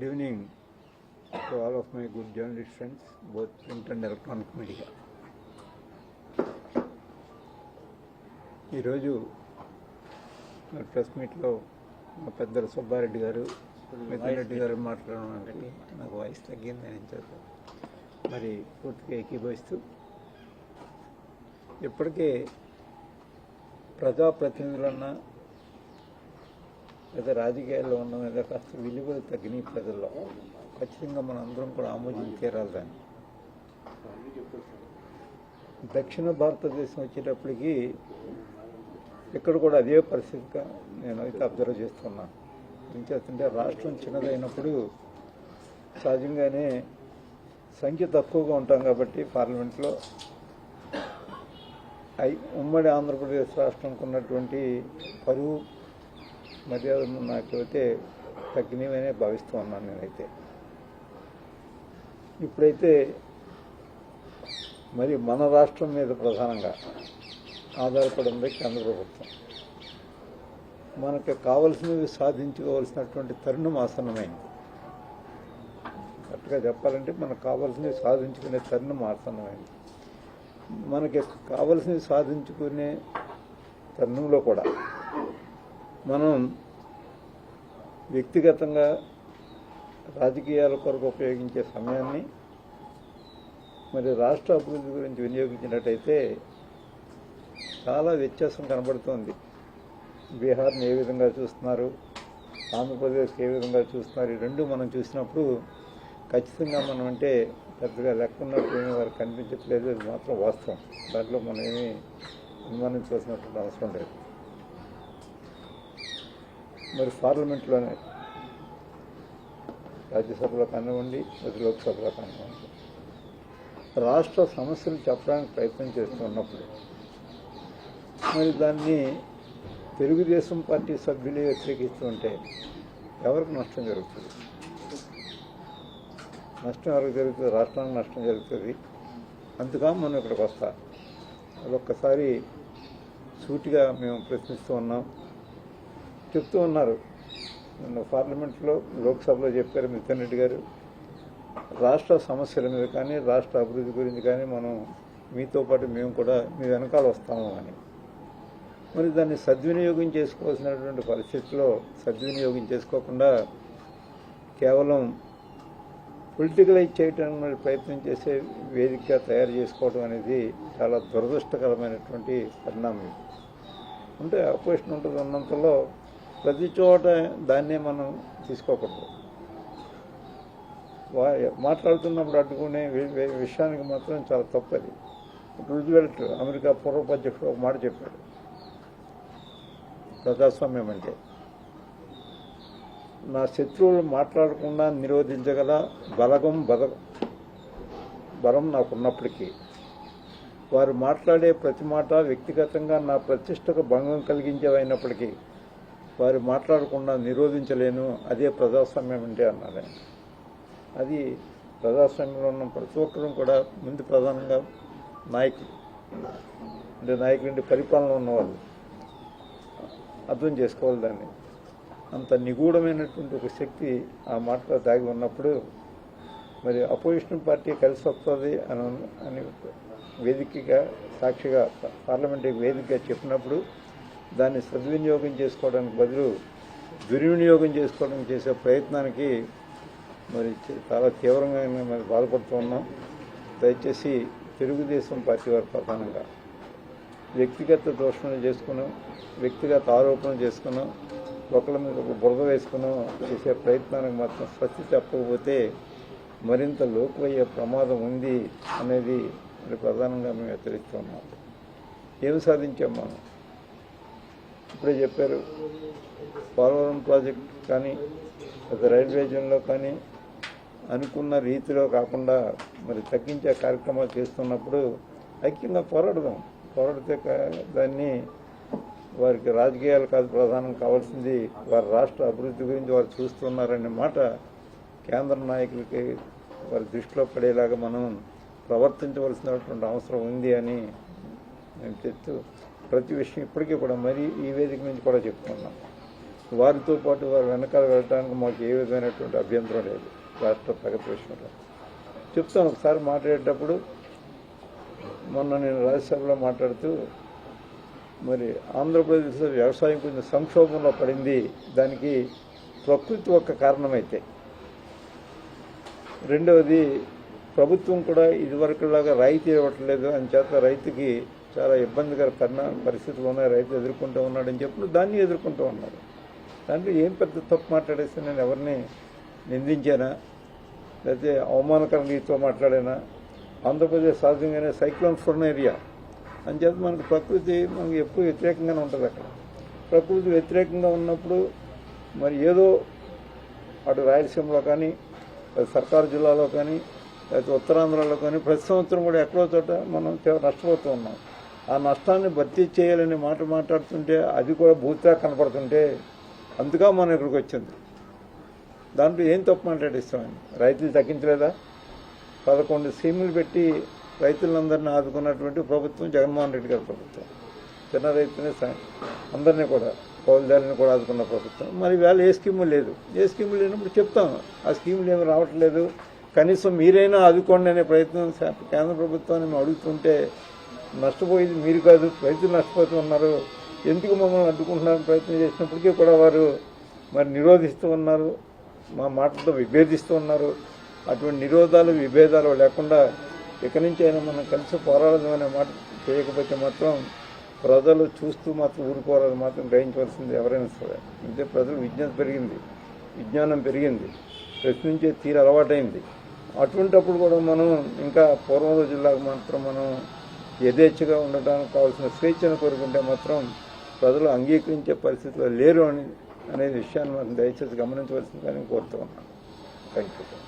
Good evening to all of my good journalist friends, both print and electronic media. ఈరోజు మా press మీట్లో మా పెద్దలు సుబ్బారెడ్డి గారు మిథున్ రెడ్డి గారు మాట్లాడడానికి నాకు వాయిస్ తగ్గింది అని చెప్పారు. మరి పూర్తిగా ఏకీభవిస్తూ ఇప్పటికే ప్రజాప్రతినిధులన్నా లేదా రాజకీయాల్లో ఉన్న మీద కాస్త విలువలు తగ్గినాయి ప్రజల్లో. ఖచ్చితంగా మనం అందరం కూడా ఆమోదించి తీరాలి దాన్ని. దక్షిణ భారతదేశం వచ్చేటప్పటికి ఇక్కడ కూడా అదే పరిస్థితిగా నేనైతే అబ్జర్వ్ చేస్తున్నాను. ఏం చేస్తుంటే రాష్ట్రం చిన్నదైనప్పుడు సహజంగానే సంఖ్య తక్కువగా ఉంటాం కాబట్టి పార్లమెంట్లో ఉమ్మడి ఆంధ్రప్రదేశ్ రాష్ట్రంకు ఉన్నటువంటి పరువు మర్యాదలు నాకైతే తగ్గినవనే భావిస్తూ ఉన్నాను నేనైతే. ఇప్పుడైతే మరి మన రాష్ట్రం మీద ప్రధానంగా ఆధారపడి ఉంది కేంద్ర ప్రభుత్వం. మనకు కావలసినవి సాధించుకోవాల్సినటువంటి తరుణం ఆసన్నమైంది. కరెక్ట్గా చెప్పాలంటే మనకు కావాల్సినవి సాధించుకునే తరుణం ఆసన్నమైంది. మనకి కావలసినవి సాధించుకునే తరుణంలో కూడా మనం వ్యక్తిగతంగా రాజకీయాల కొరకు ఉపయోగించే సమయాన్ని మరి రాష్ట్ర అభివృద్ధి గురించి వినియోగించినట్టయితే చాలా వ్యత్యాసం కనబడుతోంది. బీహార్ని ఏ విధంగా చూస్తున్నారు, ఆంధ్రప్రదేశ్కి ఏ విధంగా చూస్తున్నారు, ఈ రెండు మనం చూసినప్పుడు ఖచ్చితంగా మనం అంటే పెద్దగా లెక్కున్నట్టు ఏమీ వారికి కనిపించట్లేదు. అది మాత్రం వాస్తవం. దాంట్లో మనం ఏమీ అనుమానించాల్సినటువంటి అవసరం లేదు. మరి పార్లమెంట్లోనే రాజ్యసభలో కానివ్వండి, మరి లోక్సభలో కానివ్వండి, రాష్ట్ర సమస్యలు చెప్పడానికి ప్రయత్నం చేస్తున్నప్పుడు మరి దాన్ని తెలుగుదేశం పార్టీ సభ్యులే వ్యతిరేకిస్తుంటే ఎవరికి నష్టం జరుగుతుంది? నష్టం ఎవరికి జరుగుతుంది? రాష్ట్రానికి నష్టం జరుగుతుంది. అందుకని మనం ఇక్కడికి వస్తా అదొక్కసారి సూటిగా మేము ప్రశ్నిస్తూ ఉన్నాం. చెప్తూ ఉన్నారు పార్లమెంట్లో, లోక్సభలో చెప్పారు మిథున్ రెడ్డి గారు, రాష్ట్ర సమస్యల మీద కానీ రాష్ట్ర అభివృద్ధి గురించి కానీ మనం మీతో పాటు మేము కూడా మీ వెనకాల వస్తాము అని. మరి దాన్ని సద్వినియోగం చేసుకోవాల్సినటువంటి పరిస్థితిలో సద్వినియోగం చేసుకోకుండా కేవలం పొలిటికలైజ్ చేయడానికి ప్రయత్నం చేసే వేదికగా తయారు చేసుకోవడం అనేది చాలా దురదృష్టకరమైనటువంటి పరిణామం. అంటే అపోజిషన్ ఉంటుంది ఉన్నంతలో ప్రతి చోట దాన్నే మనం తీసుకోకూడదు. మాట్లాడుతున్నప్పుడు అడ్డుకునే విషయానికి మాత్రం చాలా తప్పది. రూజ్వెల్ట్ అమెరికా పూర్వపు అధ్యక్షుడు ఒక మాట చెప్పాడు, ప్రజాస్వామ్యం అంటే నా శత్రువులు మాట్లాడకుండా నిరోధించగల బలం నాకున్నప్పటికీ వారు మాట్లాడే ప్రతి మాట వ్యక్తిగతంగా నా ప్రతిష్టకు భంగం కలిగించేవైనప్పటికీ వారు మాట్లాడకుండా నిరోధించలేను. అదే ప్రజాస్వామ్యం అంటే అన్నాడు ఆయన. అది ప్రజాస్వామ్యంలో ఉన్న ప్రతి ఒక్కరూ కూడా ముందు ప్రధానంగా నాయకులు అంటే పరిపాలన ఉన్నవాళ్ళు అర్థం చేసుకోవాలి దాన్ని. అంత నిగూఢమైనటువంటి ఒక శక్తి ఆ మాటలో దాగి ఉన్నప్పుడు మరి అపోజిషన్ పార్టీ కలిసి వస్తుంది అని వేదికగా సాక్షిగా పార్లమెంటరీ వేదికగా చెప్పినప్పుడు దాన్ని సద్వినియోగం చేసుకోవడానికి బదులు దుర్వినియోగం చేసుకోవడానికి చేసే ప్రయత్నానికి మరి చాలా తీవ్రంగా మరి బాధపడుతూ ఉన్నాం. దయచేసి తెలుగుదేశం పార్టీ వారు ప్రధానంగా వ్యక్తిగత దోషణలు చేసుకున్నాం, వ్యక్తిగత ఆరోపణలు చేసుకున్నాం, ఒకళ్ళ మీద ఒక బురద వేసుకున్నాం చేసే ప్రయత్నానికి మాత్రం స్వస్తి చెప్పకపోతే మరింత లోకువయ్యే ప్రమాదం ఉంది అనేది మరి ప్రధానంగా మేము హెచ్చరిస్తున్నాం. ఏమి సాధించాం మనం? ఇప్పుడే చెప్పారు, పోలవరం ప్రాజెక్ట్ కానీ రైల్వే జోన్లో కానీ అనుకున్న రీతిలో కాకుండా మరి తగ్గించే కార్యక్రమాలు చేస్తున్నప్పుడు ఐక్యంగా పోరాడితే దాన్ని వారికి రాజకీయాలు కాదు ప్రధానం కావాల్సింది, వారి రాష్ట్ర అభివృద్ధి గురించి వారు చూస్తున్నారనే మాట కేంద్ర నాయకులకి వారి దృష్టిలో పడేలాగా మనం ప్రవర్తించవలసినటువంటి అవసరం ఉంది అని మేము చెప్తూ ప్రతి విషయం ఇప్పటికీ కూడా మరీ ఈ వేదిక నుంచి కూడా చెప్తున్నాం. వారితో పాటు వారి వెనకాల వెళ్ళడానికి మాకు ఏ విధమైనటువంటి అభ్యంతరం లేదు రాష్ట్ర ప్రగతి విషయంలో. చెప్తాను, ఒకసారి మాట్లాడేటప్పుడు మొన్న నేను రాజ్యసభలో మాట్లాడుతూ మరి ఆంధ్రప్రదేశ్లో వ్యవసాయం కొంచెం సంక్షోభంలో పడింది, దానికి ప్రకృతి ఒక కారణమైతే, రెండవది ప్రభుత్వం కూడా ఇదివరకులాగా రాయితీ ఇవ్వట్లేదు, అని చేత రైతుకి చాలా ఇబ్బందికర పరిస్థితులు ఉన్నాయి, రైతు ఎదుర్కొంటూ ఉన్నాడని చెప్పి దాన్ని ఎదుర్కొంటూ ఉన్నారు. దాంట్లో ఏం పెద్ద తప్పు మాట్లాడేస్తే నేను ఎవరిని నిందించానా, లేకపోతే అవమానకర రీతితో మాట్లాడానా? ఆంధ్రప్రదేశ్ సహజంగానే సైక్లోన్ ఫోన్ ఏరియా అని చెప్పి మనకు ప్రకృతి మనకి ఎప్పుడు వ్యతిరేకంగానే ఉంటుంది. అక్కడ ప్రకృతి వ్యతిరేకంగా ఉన్నప్పుడు మరి ఏదో అటు రాయలసీమలో కానీ, సర్కారు జిల్లాలో కానీ, లేకపోతే ఉత్తరాంధ్రలో కానీ ప్రతి సంవత్సరం కూడా ఎక్కడో చోట మనం నష్టపోతూ ఉన్నాం. ఆ నష్టాన్ని భర్తీ చేయాలనే మాట మాట్లాడుతుంటే అది కూడా భూత్రా కనపడుతుంటే అందుగా మనం ఇక్కడికి వచ్చింది. దాంట్లో ఏం తప్పు మాట్లాడిస్తామని రైతులు తగ్గించలేదా? 11 స్కీములు పెట్టి రైతులందరినీ ఆదుకున్నటువంటి ప్రభుత్వం జగన్మోహన్ రెడ్డి గారి ప్రభుత్వం. చిన్న రైతుని అందరినీ కూడా, కౌలుదారుని కూడా ఆదుకున్న ప్రభుత్వం. మరి వేళ ఏ స్కీము లేదు. ఏ స్కీము లేనప్పుడు చెప్తాం ఆ స్కీములు ఏమి రావట్లేదు, కనీసం మీరైనా ఆదుకోండి అనే ప్రయత్నం కేంద్ర ప్రభుత్వాన్ని మేము అడుగుతుంటే నష్టపోయేది మీరు కాదు, రైతులు నష్టపోతూ ఉన్నారు, ఎందుకు మమ్మల్ని అడ్డుకుంటున్నారని ప్రయత్నం చేసినప్పటికీ కూడా వారు మరి నిరోధిస్తూ ఉన్నారు, మా మాటలతో విభేదిస్తూ ఉన్నారు. అటువంటి నిరోధాలు విభేదాలు లేకుండా ఇక్కడి నుంచి అయినా మనం కలిసి పోరాడదాం అనే మాట చేయకపోతే మాత్రం ప్రజలు చూస్తూ మాత్రం ఊరుకోవాలని మాత్రం గ్రహించవలసింది ఎవరైనా సరే. అంటే ప్రజలు విజ్ఞానం పెరిగింది, ప్రశ్నించే తీరు అలవాటైంది. అటువంటిప్పుడు కూడా మనం ఇంకా పూర్వం రోజుల్లాగా మాత్రం మనం యథేచ్ఛగా ఉండడానికి కావాల్సిన స్వేచ్ఛను కోరుకుంటే మాత్రం ప్రజలు అంగీకరించే పరిస్థితిలో లేరు అనే విషయాన్ని మనం దయచేసి గమనించవలసిందిగా నేను కోరుతూ ఉన్నాను. Thank you.